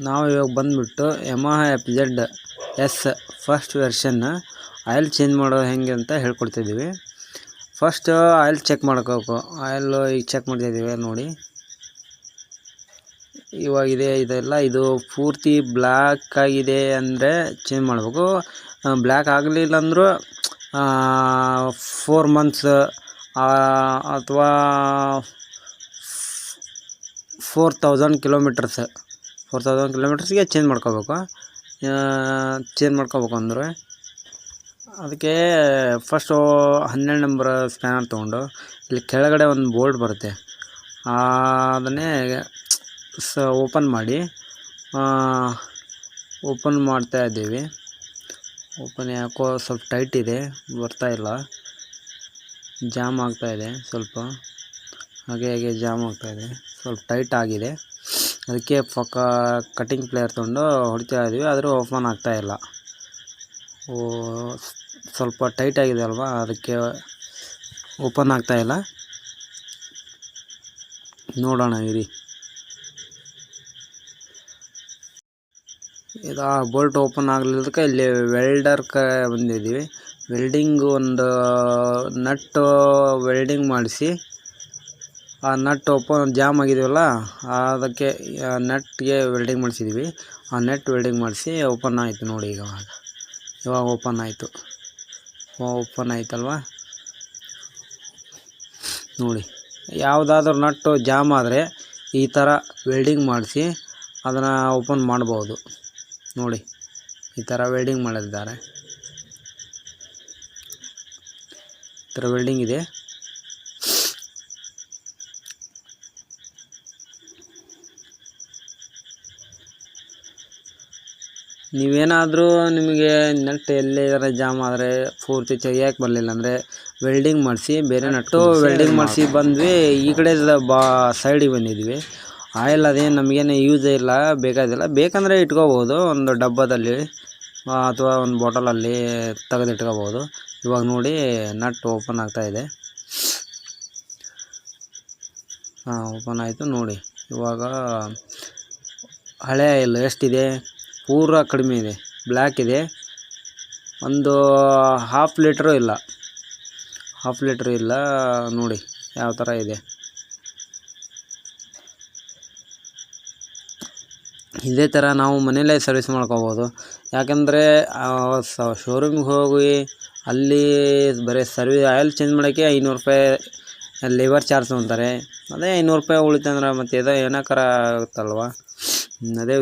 ನಾವು ಇವಾಗ ಬಂದುಬಿಟ್ಟು Yamaha FZ first version oil change ಮಾಡೋದು ಹೆಂಗೆ ಅಂತ ಹೇಳ್ಕೊಡ್ತಿದ್ದೀವಿ. ಫಸ್ಟ್ ಆಯಿಲ್ ಚೆಕ್ ಮಾಡ್ಕೋಬೇಕು. ಆಯಿಲ್ ಈಗ ಚೆಕ್ ಮಾಡ್ತಾಯಿದ್ದೀವಿ ನೋಡಿ. ಇವಾಗಿದೆ ಇದೆಲ್ಲ, ಇದು ಪೂರ್ತಿ ಬ್ಲ್ಯಾಕ್ ಆಗಿದೆ ಅಂದರೆ ಚೇಂಜ್ ಮಾಡಬೇಕು. ಬ್ಲ್ಯಾಕ್ ಆಗಲಿಲ್ಲ ಅಂದರೂ 4 months ಅಥವಾ 4000 ಕಿಲೋಮೀಟರ್ಸ್ಗೆ ಚೇಂಜ್ ಮಾಡ್ಕೋಬೇಕು. ಅಂದರೆ ಅದಕ್ಕೆ ಫಸ್ಟು 12 ನಂಬರ್ ಸ್ಕ್ಯಾನರ್ ತೊಗೊಂಡು ಇಲ್ಲಿ ಕೆಳಗಡೆ ಒಂದು ಬೋಲ್ಟ್ ಬರುತ್ತೆ, ಅದನ್ನೇ ಓಪನ್ ಮಾಡ್ತಾ ಇದ್ದೀವಿ. ಓಪನ್ ಯಾಕೋ ಸ್ವಲ್ಪ ಟೈಟ್ ಇದೆ, ಬರ್ತಾಯಿಲ್ಲ, ಜಾಮ್ ಆಗ್ತಾಯಿದೆ ಸ್ವಲ್ಪ, ಹಾಗೆ ಜಾಮ್ ಆಗ್ತಾಯಿದೆ, ಸ್ವಲ್ಪ ಟೈಟ್ ಆಗಿದೆ. ಅದಕ್ಕೆ ಕಟಿಂಗ್ ಪ್ಲೇಯರ್ ತೊಗೊಂಡು ಹೊಡಿತಾ ಇದ್ದೀವಿ, ಆದರೂ ಓಪನ್ ಆಗ್ತಾಯಿಲ್ಲ. ಸ್ವಲ್ಪ ಟೈಟ್ ಆಗಿದೆ ಅಲ್ವಾ, ಅದಕ್ಕೆ ಓಪನ್ ಆಗ್ತಾಯಿಲ್ಲ. ನೋಡೋಣ ಇರಿ. ಇದು ಬೋಲ್ಟ್ ಓಪನ್ ಆಗಲಿದ್ದಕ್ಕೆ ಇಲ್ಲಿ ವೆಲ್ಡರ್ ಬಂದಿದ್ದೀವಿ. ವೆಲ್ಡಿಂಗ್ ಒಂದು ನಟ್ಟು ವೆಲ್ಡಿಂಗ್ ಮಾಡಿಸಿ, ಆ ನಟ್ ಜಾಮ್ ಆಗಿದೆಯಲ್ಲ ಅದಕ್ಕೆ ನಟ್ಗೆ ವೆಲ್ಡಿಂಗ್ ಮಾಡಿಸಿದ್ದೀವಿ. ಆ ನಟ್ ವೆಲ್ಡಿಂಗ್ ಮಾಡಿಸಿ ಓಪನ್ ಆಯಿತು ನೋಡಿ. ಇವಾಗ ಓಪನ್ ಆಯ್ತಲ್ವ ನೋಡಿ. ಯಾವುದಾದ್ರೂ ನಟ್ಟು ಜಾಮ್ ಆದರೆ ಈ ಥರ ವೆಲ್ಡಿಂಗ್ ಮಾಡಿಸಿ ಅದನ್ನು ಓಪನ್ ಮಾಡ್ಬೋದು ನೋಡಿ. ಈ ಥರ ವೆಲ್ಡಿಂಗ್ ಮಾಡಿದ್ದಾರೆ, ಈ ಥರ ವೆಲ್ಡಿಂಗ್ ಇದೆ. ನೀವೇನಾದರೂ ನಿಮಗೆ ನಟ್ ಎಲ್ಲಿಯಾರ ಜಾಮ್ ಆದರೆ ಪೂರ್ತಿ ತೆಗಿಯೋಕೆ ಬರಲಿಲ್ಲ ಅಂದರೆ ವೆಲ್ಡಿಂಗ್ ಮಾಡಿಸಿ, ಬೇರೆ ನಟ್ಟು ವೆಲ್ಡಿಂಗ್ ಮಾಡಿಸಿ ಬಂದ್ವಿ. ಈ ಕಡೆ ಸೈಡಿಗೆ ಬಂದಿದ್ವಿ. ಆಯಿಲ್ ಅದೇನು ನಮಗೇನು ಯೂಸ್ ಇಲ್ಲ, ಬೇಕಾದಿಲ್ಲ. ಬೇಕಂದರೆ ಇಟ್ಕೋಬೋದು ಒಂದು ಡಬ್ಬದಲ್ಲಿ ಅಥವಾ ಒಂದು ಬಾಟಲಲ್ಲಿ ತೆಗೆದಿಟ್ಕೋಬೋದು. ಇವಾಗ ನೋಡಿ ನಟ್ ಓಪನ್ ಆಗ್ತಾಯಿದೆ. ಓಪನ್ ಆಯಿತು ನೋಡಿ. ಇವಾಗ ಹಳೆ ಆಯಿಲ್ ಎಷ್ಟಿದೆ, ಪೂರ ಕಡಿಮೆ ಇದೆ, ಬ್ಲ್ಯಾಕ್ ಇದೆ. ಒಂದು ಹಾಫ್ ಲೀಟ್ರು ಇಲ್ಲ ನೋಡಿ ಯಾವ ಥರ ಇದೆ. ಇದೇ ಥರ ನಾವು ಮನೆಯಲ್ಲೇ ಸರ್ವಿಸ್ ಮಾಡ್ಕೋಬೋದು. ಯಾಕಂದರೆ ಶೋರೂಮಿಗೆ ಹೋಗಿ ಅಲ್ಲಿ ಬರೀ ಆಯಿಲ್ ಚೇಂಜ್ ಮಾಡೋಕ್ಕೆ 500 ರೂಪಾಯಿ ಲೇಬರ್ ಚಾರ್ಜ್ ತೊಗೊತಾರೆ. ಅದೇ 500 ರೂಪಾಯಿ ಉಳಿತಂದ್ರೆ ಮತ್ತೆ ಏನಕ್ಕಾರ ಆಗುತ್ತಲ್ವ. ಅದೇ